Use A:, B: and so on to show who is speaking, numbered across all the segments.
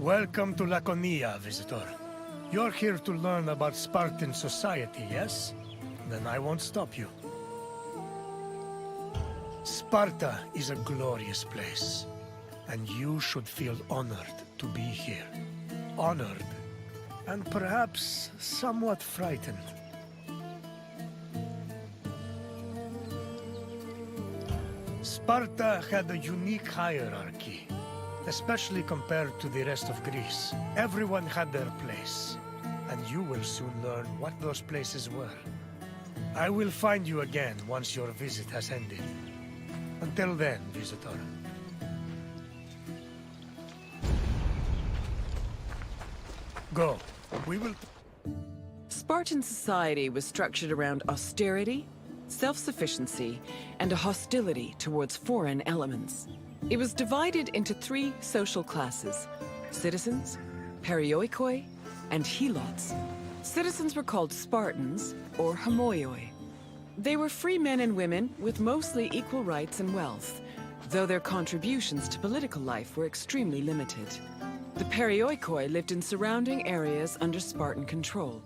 A: Welcome to Laconia, visitor. You're here to learn about Spartan society, yes? Then I won't stop you. Sparta is a glorious place, and you should feel honored to be here. Honored, and perhaps somewhat frightened. Sparta had a unique hierarchy, especially compared to the rest of Greece. Everyone had their place, and you will soon learn what those places were. I will find you again once your visit has ended. Until then, visitor. Go. We will...
B: Spartan society was structured around austerity, self-sufficiency, and a hostility towards foreign elements. It was divided into three social classes: citizens, perioikoi, and helots. Citizens were called Spartans, or homoioi. They were free men and women with mostly equal rights and wealth, though their contributions to political life were extremely limited. The perioikoi lived in surrounding areas under Spartan control.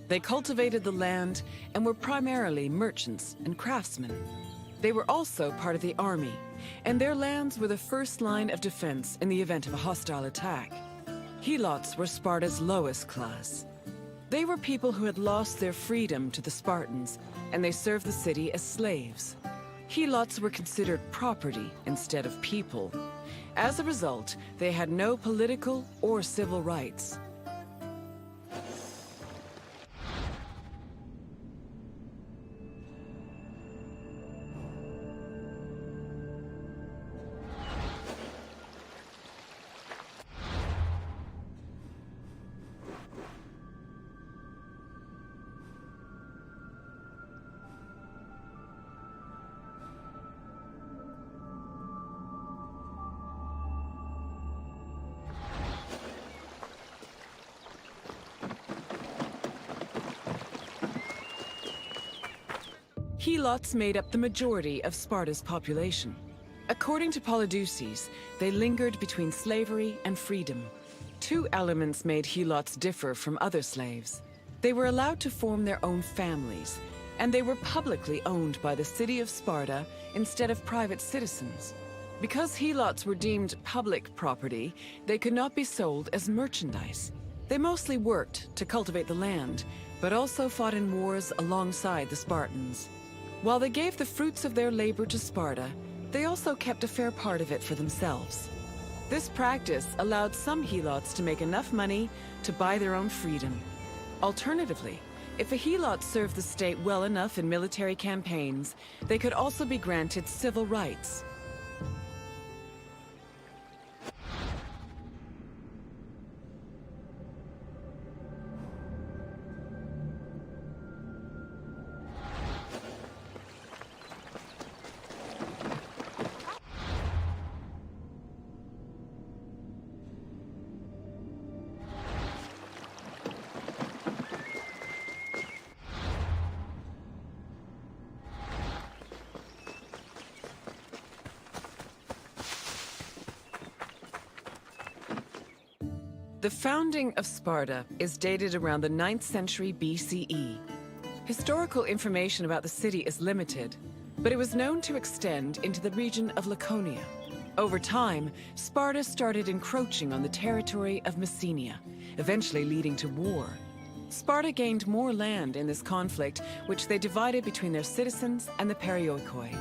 B: They cultivated the land and were primarily merchants and craftsmen. They were also part of the army, and their lands were the first line of defense in the event of a hostile attack. Helots were Sparta's lowest class. They were people who had lost their freedom to the Spartans, and they served the city as slaves. Helots were considered property instead of people. As a result, they had no political or civil rights. Helots made up the majority of Sparta's population. According to Polydeuces, they lingered between slavery and freedom. Two elements made Helots differ from other slaves. They were allowed to form their own families, and they were publicly owned by the city of Sparta instead of private citizens. Because Helots were deemed public property, they could not be sold as merchandise. They mostly worked to cultivate the land, but also fought in wars alongside the Spartans. While they gave the fruits of their labor to Sparta, they also kept a fair part of it for themselves. This practice allowed some Helots to make enough money to buy their own freedom. Alternatively, if a Helot served the state well enough in military campaigns, they could also be granted civil rights. The founding of Sparta is dated around the 9th century BCE. Historical information about the city is limited, but it was known to extend into the region of Laconia. Over time, Sparta started encroaching on the territory of Messenia, eventually leading to war. Sparta gained more land in this conflict, which they divided between their citizens and the perioikoi.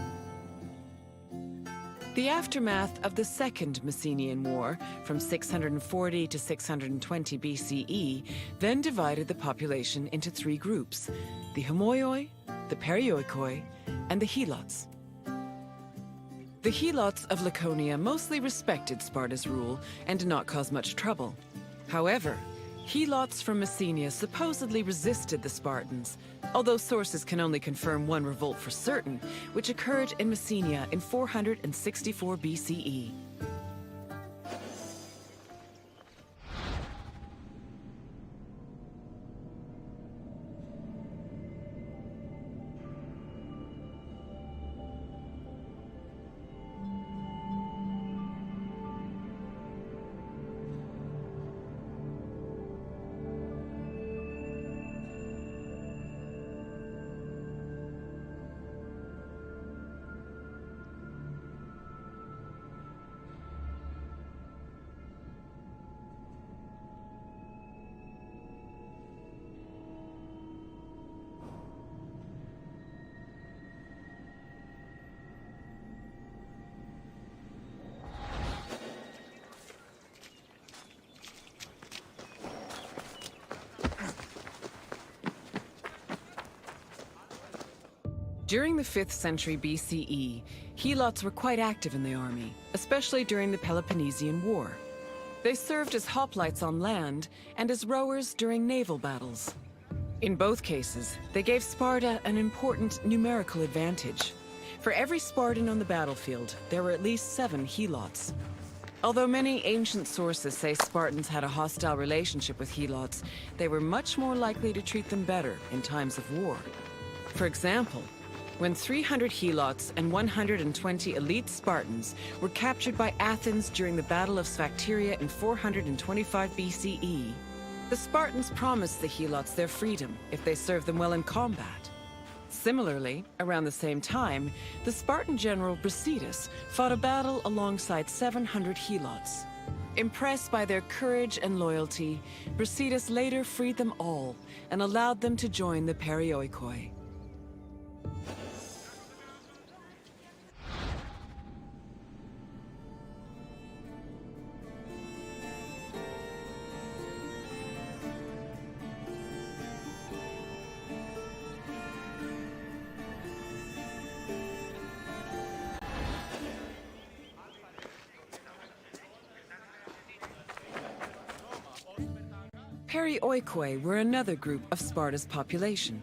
B: The aftermath of the Second Messenian War, from 640 to 620 BCE, then divided the population into three groups: the homoioi, the perioikoi, and the helots. The helots of Laconia mostly respected Sparta's rule and did not cause much trouble. However, helots from Messenia supposedly resisted the Spartans, although sources can only confirm one revolt for certain, which occurred in Messenia in 464 BCE. During the 5th century BCE, helots were quite active in the army, especially during the Peloponnesian War. They served as hoplites on land and as rowers during naval battles. In both cases, they gave Sparta an important numerical advantage. For every Spartan on the battlefield, there were at least 7 helots. Although many ancient sources say Spartans had a hostile relationship with helots, they were much more likely to treat them better in times of war. For example, when 300 helots and 120 elite Spartans were captured by Athens during the Battle of Sphacteria in 425 BCE, the Spartans promised the helots their freedom if they served them well in combat. Similarly, around the same time, the Spartan general Brasidas fought a battle alongside 700 helots. Impressed by their courage and loyalty, Brasidas later freed them all and allowed them to join the Perioikoi. Perioikoi were another group of Sparta's population.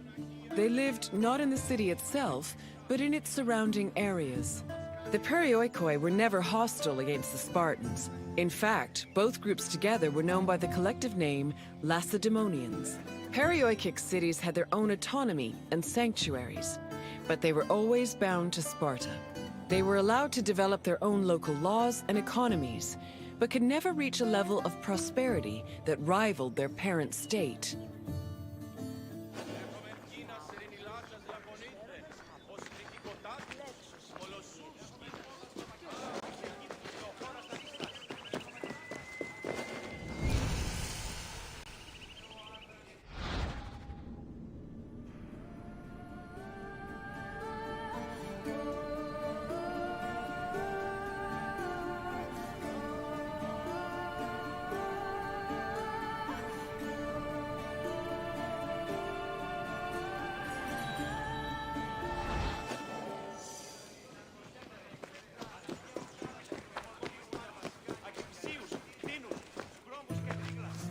B: They lived not in the city itself, but in its surrounding areas. The Perioikoi were never hostile against the Spartans. In fact, both groups together were known by the collective name Lacedaemonians. Perioikic cities had their own autonomy and sanctuaries, but they were always bound to Sparta. They were allowed to develop their own local laws and economies, but could never reach a level of prosperity that rivaled their parent state.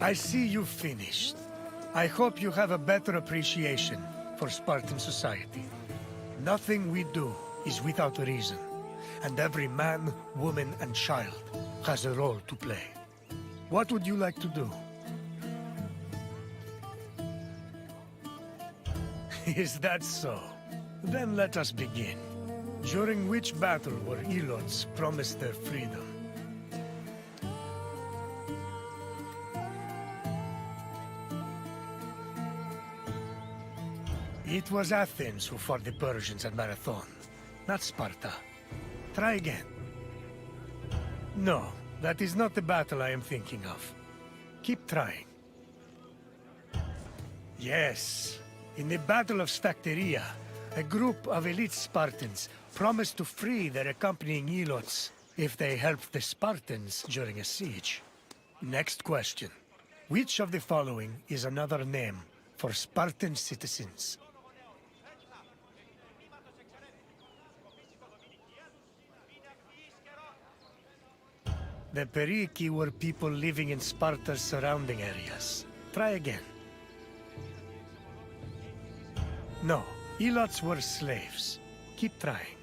A: I see you've finished. I hope you have a better appreciation for Spartan society. Nothing we do is without reason, and every man, woman, and child has a role to play. What would you like to do? Is that so? Then let us begin. During which battle were Helots promised their freedom? It was Athens who fought the Persians at Marathon, not Sparta. Try again. No, that is not the battle I am thinking of. Keep trying. Yes, in the Battle of Sphacteria, a group of elite Spartans promised to free their accompanying Helots if they helped the Spartans during a siege. Next question. Which of the following is another name for Spartan citizens? The Periki were people living in Sparta's surrounding areas. Try again. No, Helots were slaves. Keep trying.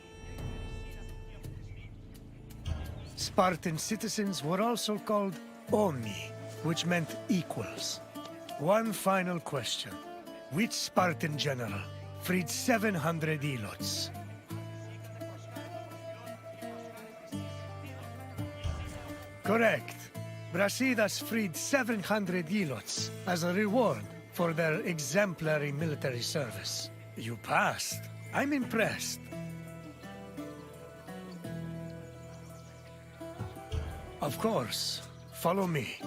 A: Spartan citizens were also called Oni, which meant equals. One final question. Which Spartan general freed 700 Helots? Correct. Brasidas freed 700 Helots as a reward for their exemplary military service. You passed. I'm impressed. Of course. Follow me.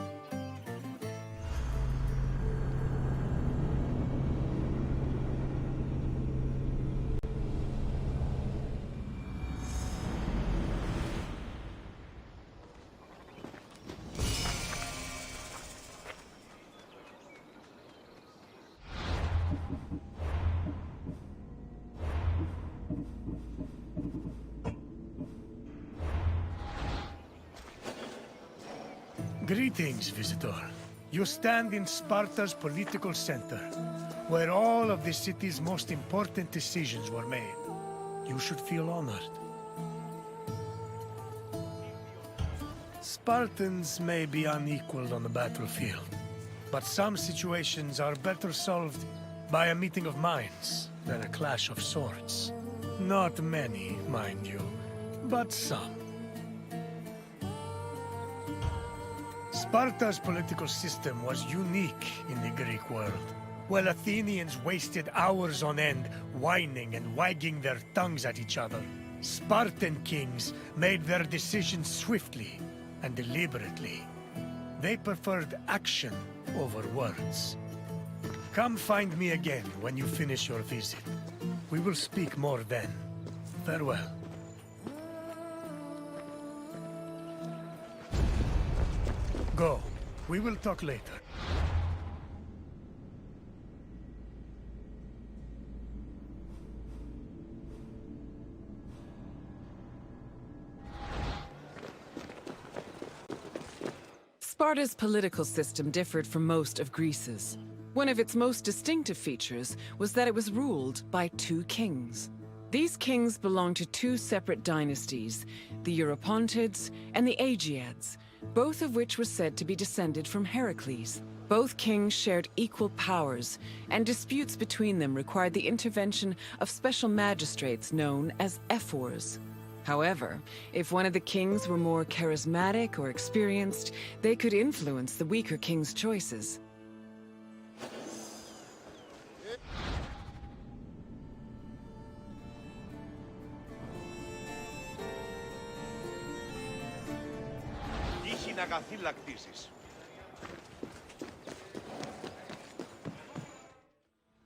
A: Greetings, visitor. You stand in Sparta's political center, where all of the city's most important decisions were made. You should feel honored. Spartans may be unequaled on the battlefield, but some situations are better solved by a meeting of minds than a clash of swords. Not many, mind you, but some. Sparta's political system was unique in the Greek world. While Athenians wasted hours on end whining and wagging their tongues at each other, Spartan kings made their decisions swiftly and deliberately. They preferred action over words. Come find me again when you finish your visit. We will speak more then. Farewell. Go. We will talk later.
B: Sparta's political system differed from most of Greece's. One of its most distinctive features was that it was ruled by two kings. These kings belonged to two separate dynasties, the Eurypontids and the Aegeads, both of which were said to be descended from Heracles. Both kings shared equal powers, and disputes between them required the intervention of special magistrates known as ephors. However, if one of the kings were more charismatic or experienced, they could influence the weaker king's choices.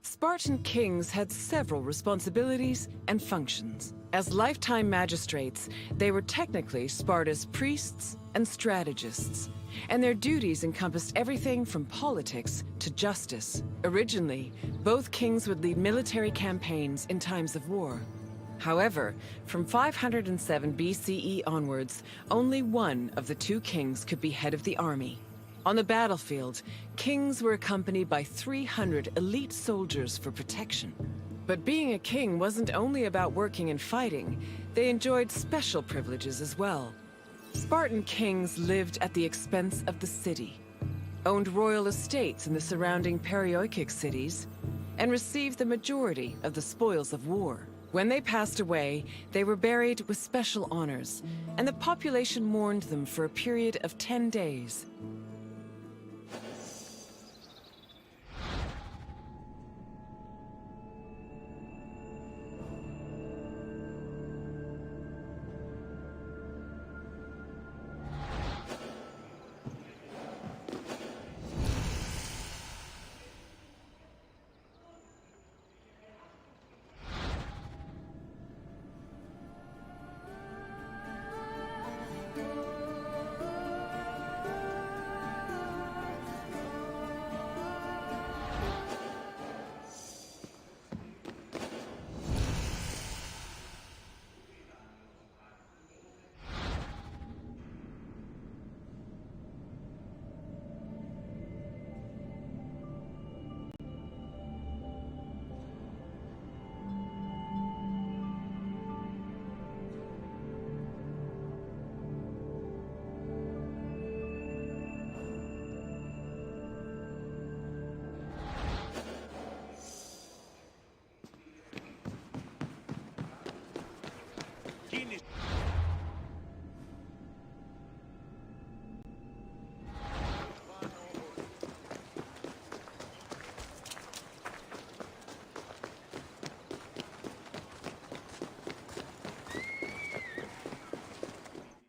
B: Spartan kings had several responsibilities and functions. As lifetime magistrates, they were technically Sparta's priests and strategists, and their duties encompassed everything from politics to justice. Originally, both kings would lead military campaigns in times of war. However, from 507 BCE onwards, only one of the two kings could be head of the army. On the battlefield, kings were accompanied by 300 elite soldiers for protection. But being a king wasn't only about working and fighting. They enjoyed special privileges as well. Spartan kings lived at the expense of the city, owned royal estates in the surrounding Perioikic cities, and received the majority of the spoils of war. When they passed away, they were buried with special honors, and the population mourned them for a period of 10 days.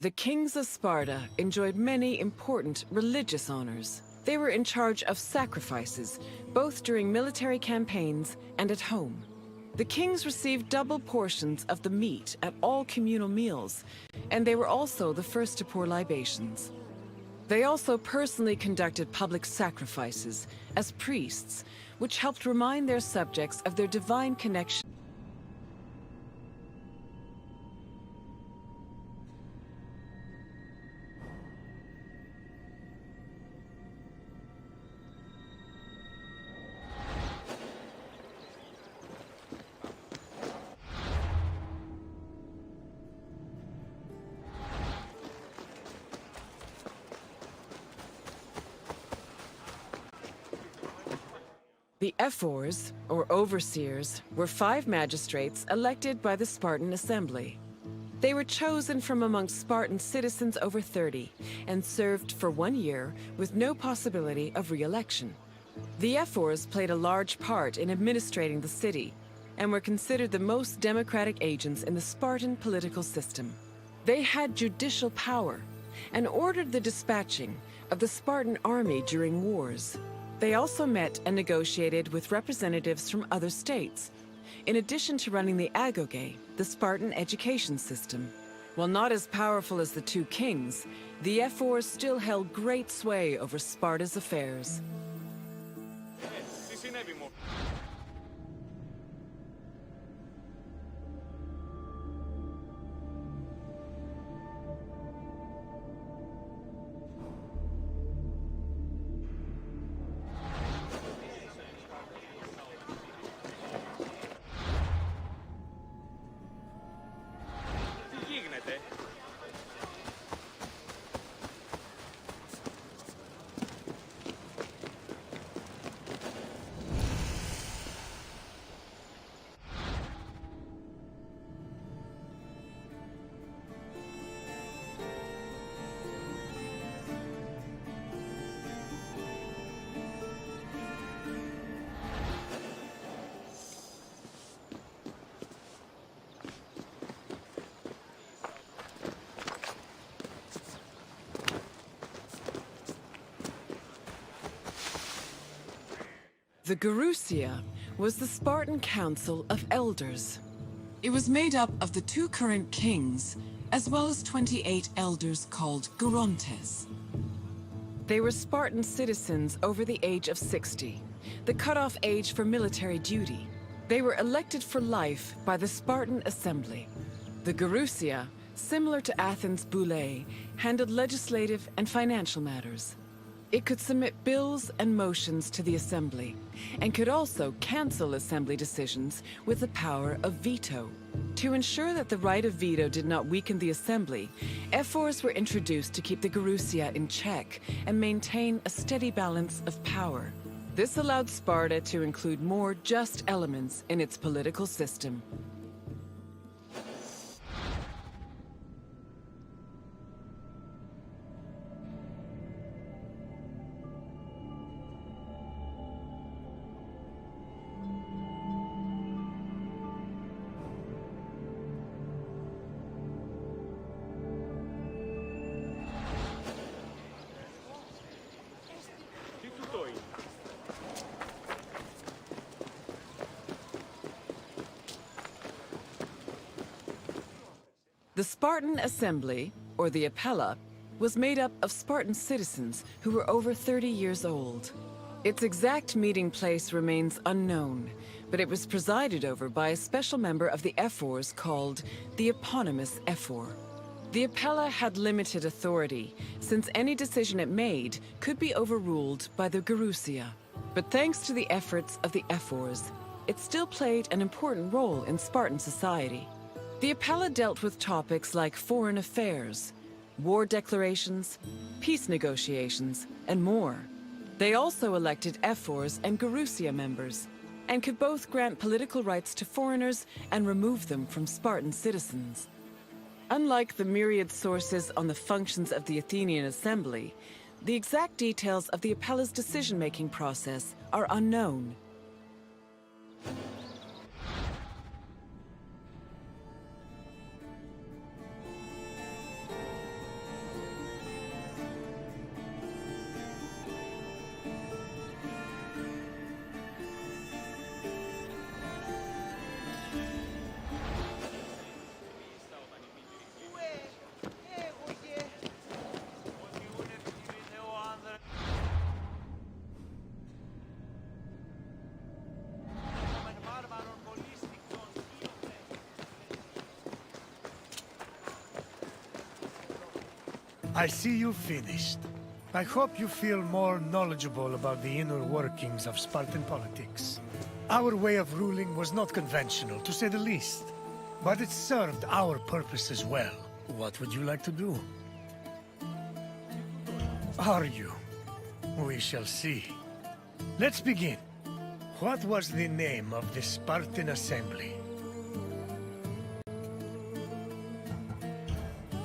B: The kings of Sparta enjoyed many important religious honors. They were in charge of sacrifices, both during military campaigns and at home. The kings received double portions of the meat at all communal meals, and they were also the first to pour libations. They also personally conducted public sacrifices as priests, which helped remind their subjects of their divine connection. The ephors, or overseers, were 5 magistrates elected by the Spartan Assembly. They were chosen from amongst Spartan citizens over 30 and served for 1 year with no possibility of re-election. The ephors played a large part in administrating the city and were considered the most democratic agents in the Spartan political system. They had judicial power and ordered the dispatching of the Spartan army during wars. They also met and negotiated with representatives from other states, in addition to running the agoge, the Spartan education system. While not as powerful as the 2 kings, the ephors still held great sway over Sparta's affairs. The Gerousia was the Spartan Council of Elders. It was made up of the 2 current kings, as well as 28 elders called Gerontes. They were Spartan citizens over the age of 60, the cutoff age for military duty. They were elected for life by the Spartan Assembly. The Gerousia, similar to Athens' Boulé, handled legislative and financial matters. It could submit bills and motions to the Assembly, and could also cancel Assembly decisions with the power of veto. To ensure that the right of veto did not weaken the Assembly, ephors were introduced to keep the Gerousia in check and maintain a steady balance of power. This allowed Sparta to include more just elements in its political system. The Spartan Assembly, or the Apella, was made up of Spartan citizens who were over 30 years old. Its exact meeting place remains unknown, but it was presided over by a special member of the ephors called the eponymous ephor. The Apella had limited authority, since any decision it made could be overruled by the Gerousia. But thanks to the efforts of the ephors, it still played an important role in Spartan society. The Apella dealt with topics like foreign affairs, war declarations, peace negotiations, and more. They also elected ephors and Gerousia members, and could both grant political rights to foreigners and remove them from Spartan citizens. Unlike the myriad sources on the functions of the Athenian Assembly, the exact details of the Apella's decision-making process are unknown.
A: I see you finished. I hope you feel more knowledgeable about the inner workings of Spartan politics. Our way of ruling was not conventional, to say the least. But it served our purposes well. What would you like to do? Are you? We shall see. Let's begin. What was the name of the Spartan assembly?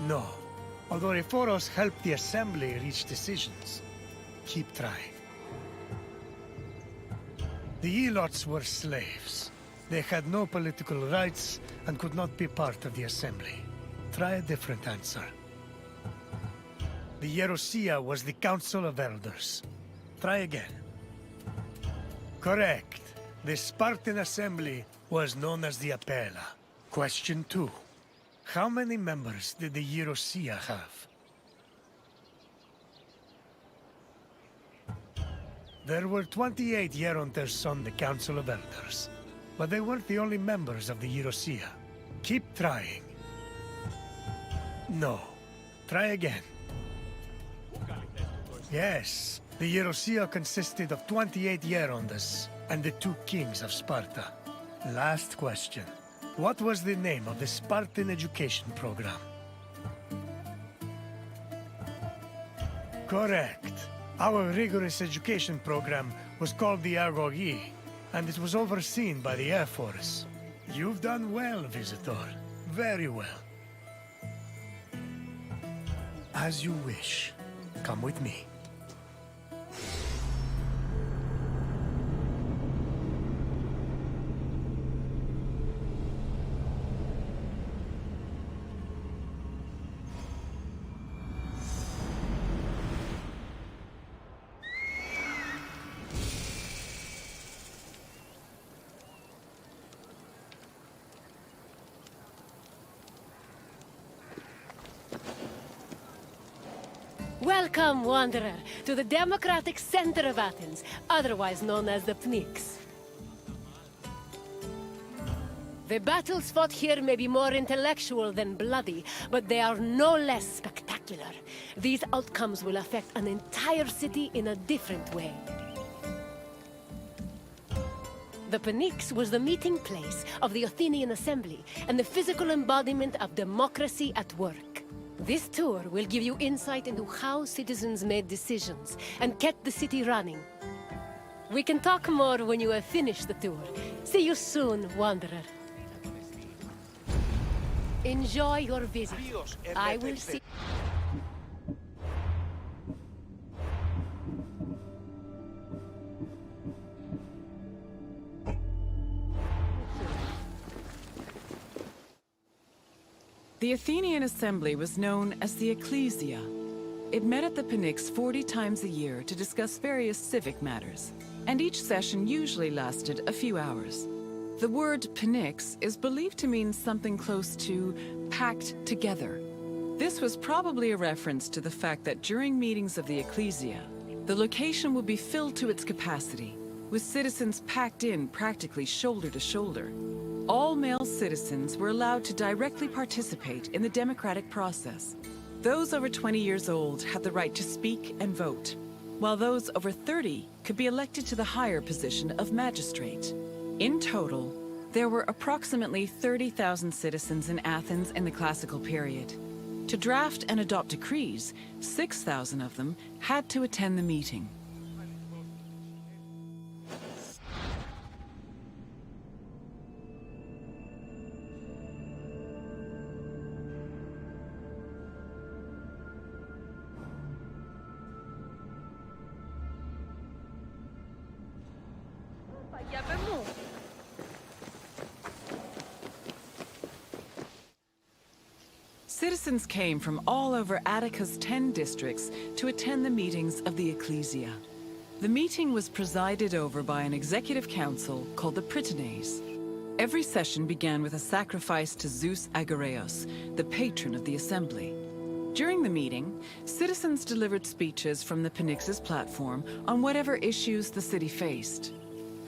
A: No. Although Eforos helped the assembly reach decisions. Keep trying. The Elots were slaves. They had no political rights and could not be part of the assembly. Try a different answer. The Yerosia was the Council of Elders. Try again. Correct. The Spartan assembly was known as the Apella. Question 2. How many members did the Yerosia have? There were 28 Yeronters on the Council of Elders, but they weren't the only members of the Yerosia. Keep trying. No. Try again. Yes, the Yerosia consisted of 28 Yeronters and the 2 kings of Sparta. Last question. What was the name of the Spartan education program? Correct. Our rigorous education program was called the Agogi, and it was overseen by the Air Force. You've done well, Visitor. Very well. As you wish. Come with me.
C: Welcome, Wanderer, to the democratic center of Athens, otherwise known as the Pnyx. The battles fought here may be more intellectual than bloody, but they are no less spectacular. These outcomes will affect an entire city in a different way. The Pnyx was the meeting place of the Athenian assembly and the physical embodiment of democracy at work. This tour will give you insight into how citizens made decisions and kept the city running. We can talk more when you have finished the tour. See you soon, Wanderer. Enjoy your visit. I will see...
B: The Athenian assembly was known as the Ecclesia. It met at the Pnyx 40 times a year to discuss various civic matters, and each session usually lasted a few hours. The word Pnyx is believed to mean something close to packed together. This was probably a reference to the fact that during meetings of the Ecclesia, the location would be filled to its capacity, with citizens packed in practically shoulder to shoulder. All male citizens were allowed to directly participate in the democratic process. Those over 20 years old had the right to speak and vote, while those over 30 could be elected to the higher position of magistrate. In total, there were approximately 30,000 citizens in Athens in the classical period. To draft and adopt decrees, 6,000 of them had to attend the meeting. Citizens came from all over Attica's 10 districts to attend the meetings of the Ecclesia. The meeting was presided over by an executive council called the Prytanes. Every session began with a sacrifice to Zeus Agoreos, the patron of the assembly. During the meeting, citizens delivered speeches from the Pnyx's platform on whatever issues the city faced.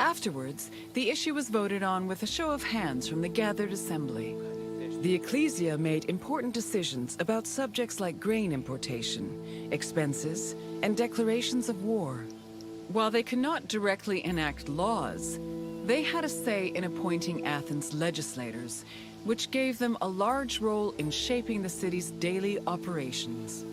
B: Afterwards, the issue was voted on with a show of hands from the gathered assembly. The Ecclesia made important decisions about subjects like grain importation, expenses, and declarations of war. While they could not directly enact laws, they had a say in appointing Athens' legislators, which gave them a large role in shaping the city's daily operations.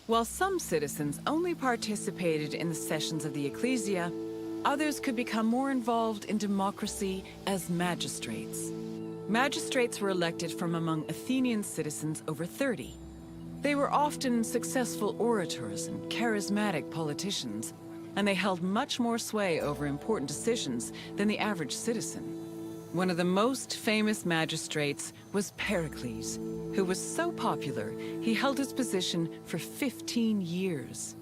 B: While some citizens only participated in the sessions of the Ecclesia, others could become more involved in democracy as magistrates. Magistrates were elected from among Athenian citizens over 30. They were often successful orators and charismatic politicians, and they held much more sway over important decisions than the average citizen. One of the most famous magistrates was Pericles, who was so popular, he held his position for 15 years.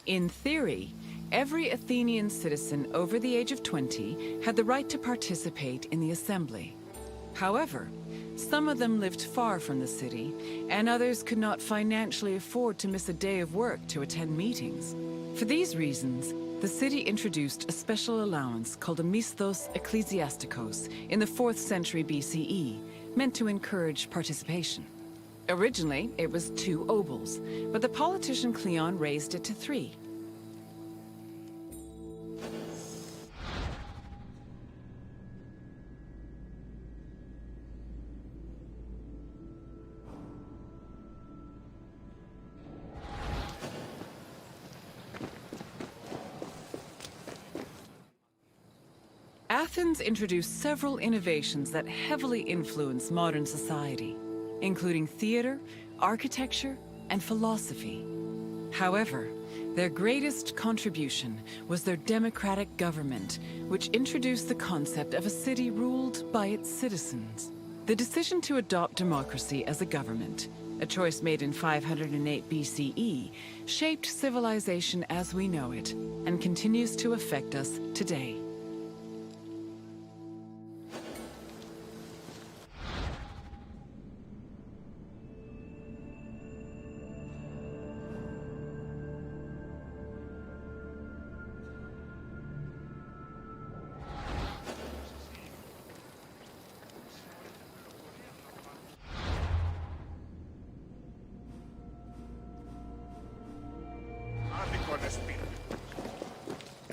B: In theory, every Athenian citizen over the age of 20 had the right to participate in the assembly. However, some of them lived far from the city, and others could not financially afford to miss a day of work to attend meetings. For these reasons, the city introduced a special allowance called a misthos ecclesiasticos in the 4th century BCE, meant to encourage participation. Originally, it was 2 obols, but the politician Cleon raised it to 3. Athens introduced several innovations that heavily influenced modern society, including theater, architecture, and philosophy. However, their greatest contribution was their democratic government, which introduced the concept of a city ruled by its citizens. The decision to adopt democracy as a government, a choice made in 508 BCE, shaped civilization as we know it, and continues to affect us today.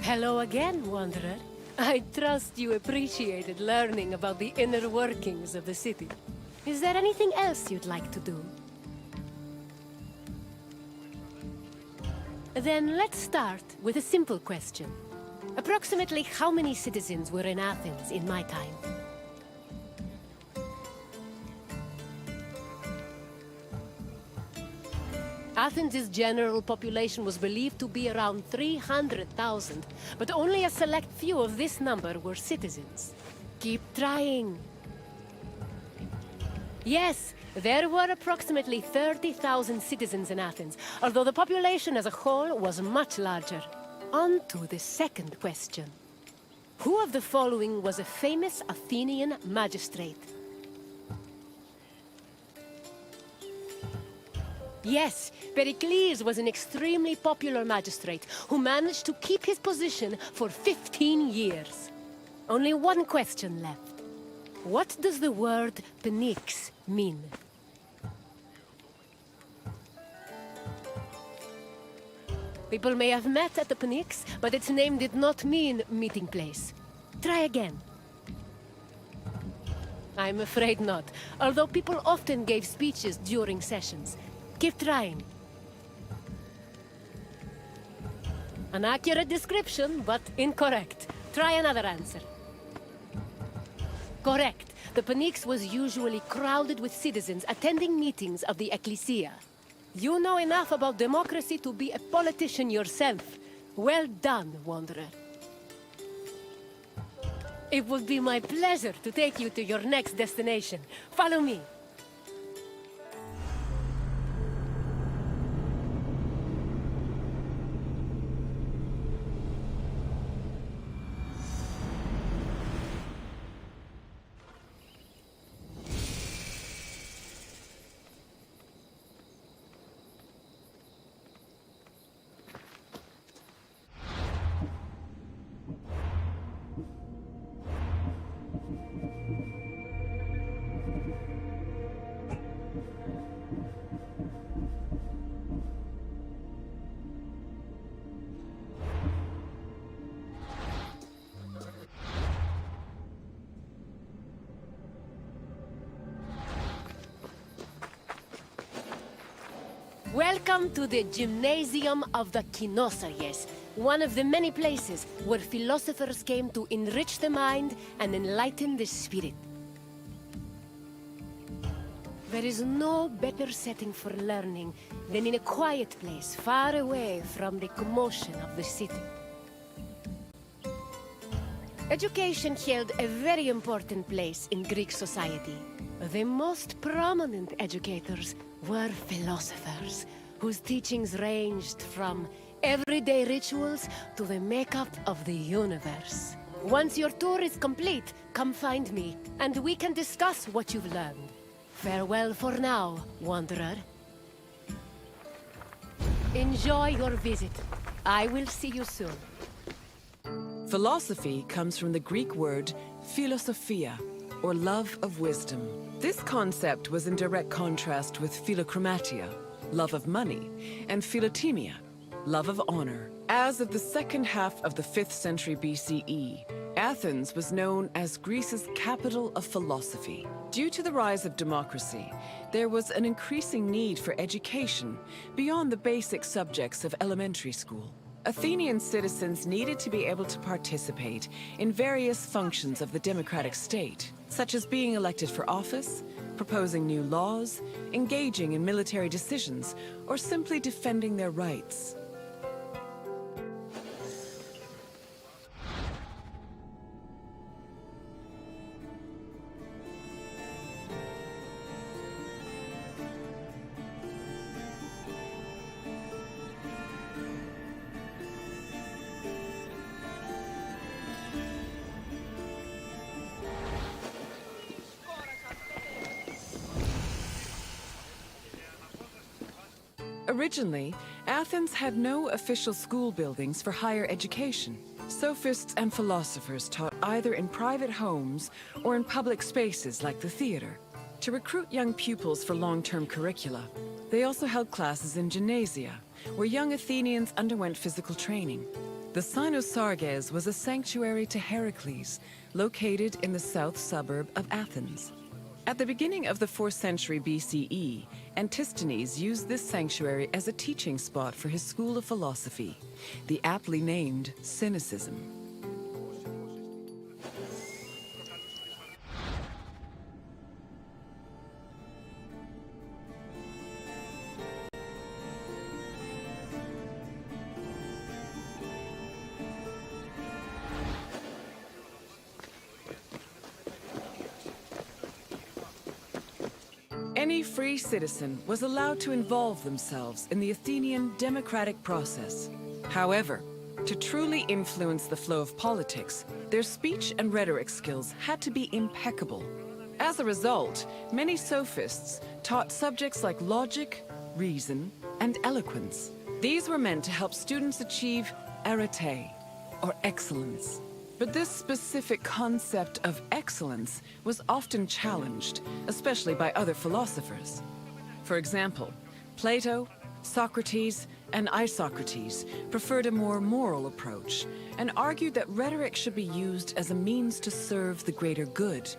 C: Hello again, Wanderer. I trust you appreciated learning about the inner workings of the city. Is there anything else you'd like to do? Then let's start with a simple question. Approximately how many citizens were in Athens in my time? Athens' general population was believed to be around 300,000, but only a select few of this number were citizens. Keep trying. Yes, there were approximately 30,000 citizens in Athens, although the population as a whole was much larger. On to the second question. Who of the following was a famous Athenian magistrate? Yes, Pericles was an extremely popular magistrate who managed to keep his position for 15 years. Only one question left. What does the word Pnyx mean? People may have met at the Pnyx, but its name did not mean meeting place. Try again. I'm afraid not, although people often gave speeches during sessions. Keep trying. An accurate description, but incorrect. Try another answer. Correct. The Pnyx was usually crowded with citizens attending meetings of the Ecclesia. You know enough about democracy to be a politician yourself. Well done, Wanderer. It would be my pleasure to take you to your next destination. Follow me. Welcome to the Gymnasium of the Kinosaries, one of the many places where philosophers came to enrich the mind and enlighten the spirit. There is no better setting for learning than in a quiet place far away from the commotion of the city. Education held a very important place in Greek society. The most prominent educators were philosophers, whose teachings ranged from everyday rituals to the makeup of the universe. Once your tour is complete, come find me, and we can discuss what you've learned. Farewell for now, Wanderer. Enjoy your visit. I will see you soon.
B: Philosophy comes from the Greek word philosophia, or love of wisdom. This concept was in direct contrast with philochromatia, love of money, and philotimia, love of honor. As of the second half of the 5th century BCE, Athens was known as Greece's capital of philosophy. Due to the rise of democracy, there was an increasing need for education beyond the basic subjects of elementary school. Athenian citizens needed to be able to participate in various functions of the democratic state, such as being elected for office, proposing new laws, engaging in military decisions, or simply defending their rights. Originally, Athens had no official school buildings for higher education. Sophists and philosophers taught either in private homes or in public spaces like the theater. To recruit young pupils for long-term curricula, they also held classes in gymnasia, where young Athenians underwent physical training. The Cynosarges was a sanctuary to Heracles, located in the south suburb of Athens. At the beginning of the 4th century BCE, Antisthenes used this sanctuary as a teaching spot for his school of philosophy, the aptly named Cynicism. Any free citizen was allowed to involve themselves in the Athenian democratic process. However, to truly influence the flow of politics, their speech and rhetoric skills had to be impeccable. As a result, many sophists taught subjects like logic, reason, and eloquence. These were meant to help students achieve arete, or excellence. But this specific concept of excellence was often challenged, especially by other philosophers. For example, Plato, Socrates, and Isocrates preferred a more moral approach and argued that rhetoric should be used as a means to serve the greater good.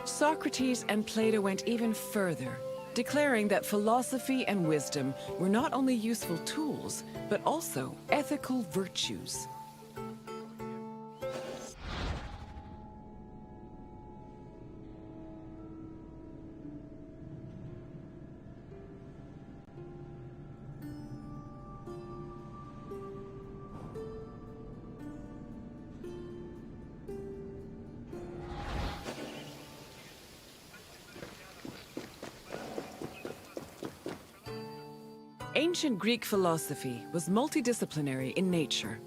B: Socrates and Plato went even further, declaring that philosophy and wisdom were not only useful tools, but also ethical virtues. Ancient Greek philosophy was multidisciplinary in nature.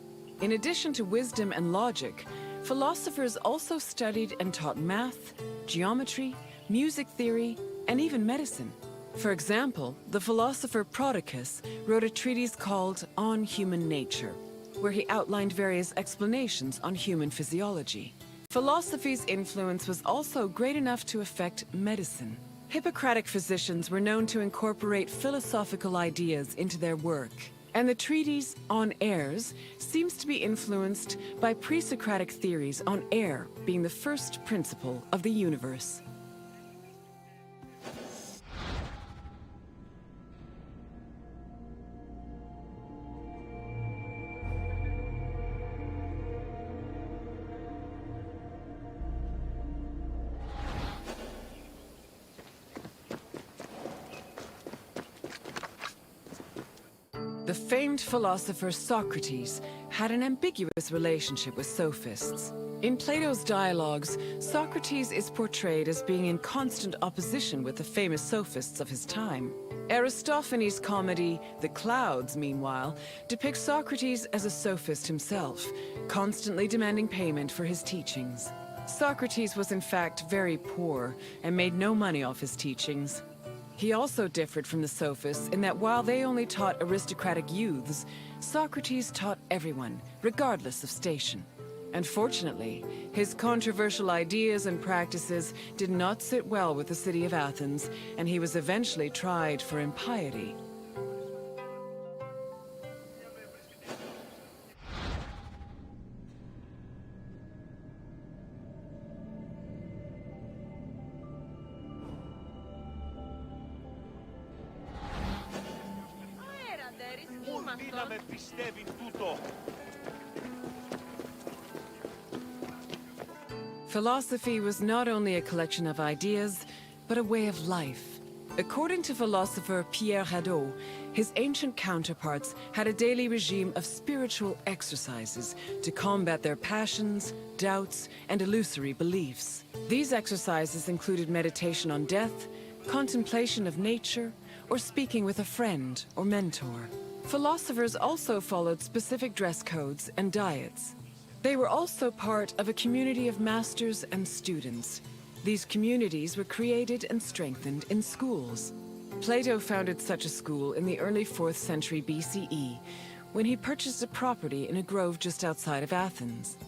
B: In addition to wisdom and logic, philosophers also studied and taught math, geometry, music theory, and even medicine. For example, the philosopher Prodicus wrote a treatise called On Human Nature, where he outlined various explanations on human physiology. Philosophy's influence was also great enough to affect medicine. Hippocratic physicians were known to incorporate philosophical ideas into their work, and the treatise On Airs seems to be influenced by pre-Socratic theories on air being the first principle of the universe. The famed philosopher Socrates had an ambiguous relationship with sophists. In Plato's dialogues, Socrates is portrayed as being in constant opposition with the famous sophists of his time. Aristophanes' comedy, The Clouds, meanwhile, depicts Socrates as a sophist himself, constantly demanding payment for his teachings. Socrates was in fact very poor and made no money off his teachings. He also differed from the sophists in that while they only taught aristocratic youths, Socrates taught everyone, regardless of station. Unfortunately, his controversial ideas and practices did not sit well with the city of Athens, and he was eventually tried for impiety. Philosophy was not only a collection of ideas, but a way of life. According to philosopher Pierre Hadot, his ancient counterparts had a daily regime of spiritual exercises to combat their passions, doubts, and illusory beliefs. These exercises included meditation on death, contemplation of nature, or speaking with a friend or mentor. Philosophers also followed specific dress codes and diets. They were also part of a community of masters and students. These communities were created and strengthened in schools. Plato founded such a school in the early 4th century BCE, when he purchased a property in a grove just outside of Athens.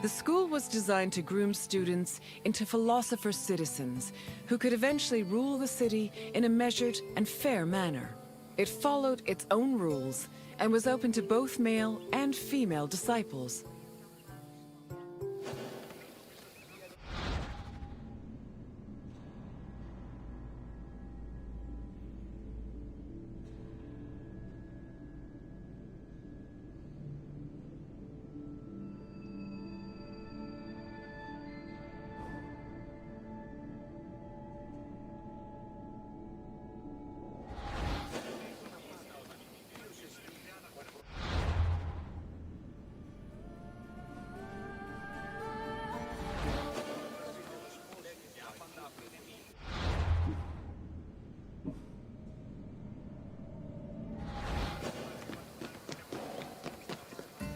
B: The school was designed to groom students into philosopher citizens who could eventually rule the city in a measured and fair manner. It followed its own rules and was open to both male and female disciples.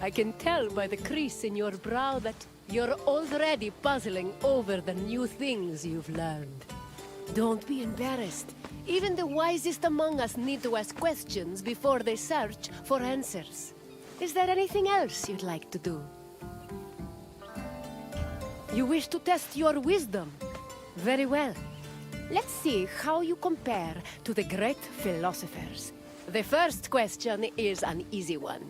C: I can tell by the crease in your brow that you're already puzzling over the new things you've learned. Don't be embarrassed. Even the wisest among us need to ask questions before they search for answers. Is there anything else you'd like to do? You wish to test your wisdom? Very well. Let's see how you compare to the great philosophers. The first question is an easy one.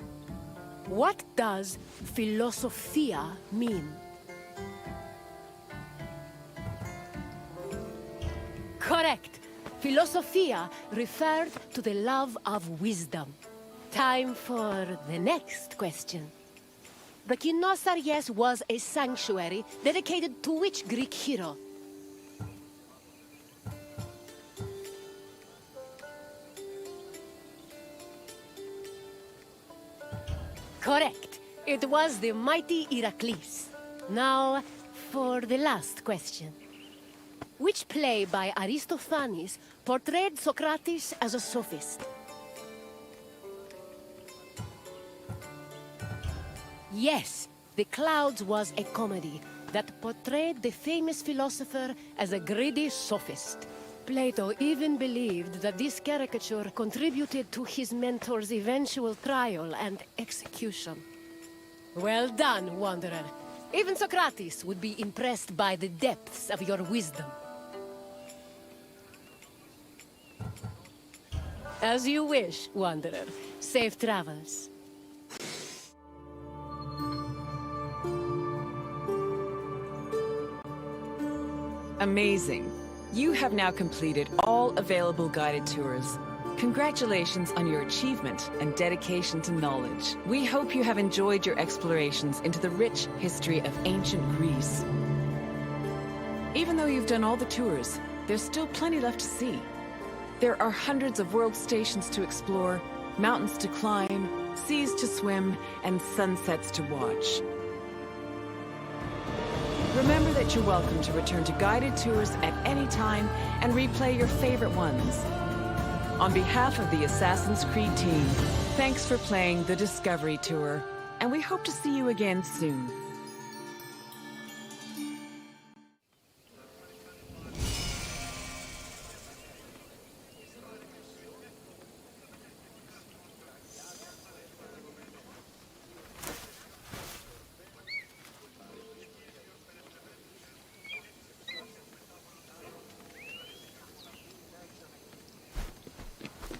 C: What does philosophia mean? Correct. Philosophia referred to the love of wisdom. Time for the next question. The Kynosarjes was a sanctuary dedicated to which Greek hero? Correct. It was the mighty Heracles. Now, for the last question. Which play by Aristophanes portrayed Socrates as a sophist? Yes, The Clouds was a comedy that portrayed the famous philosopher as a greedy sophist. Plato even believed that this caricature contributed to his mentor's eventual trial and execution. Well done, Wanderer. Even Socrates would be impressed by the depths of your wisdom. As you wish, Wanderer. Safe travels.
B: Amazing. You have now completed all available guided tours. Congratulations on your achievement and dedication to knowledge. We hope you have enjoyed your explorations into the rich history of ancient Greece. Even though you've done all the tours, there's still plenty left to see. There are hundreds of world stations to explore, mountains to climb, seas to swim, and sunsets to watch. Remember that you're welcome to return to guided tours at any time and replay your favorite ones. On behalf of the Assassin's Creed team, thanks for playing the Discovery Tour, and we hope to see you again soon.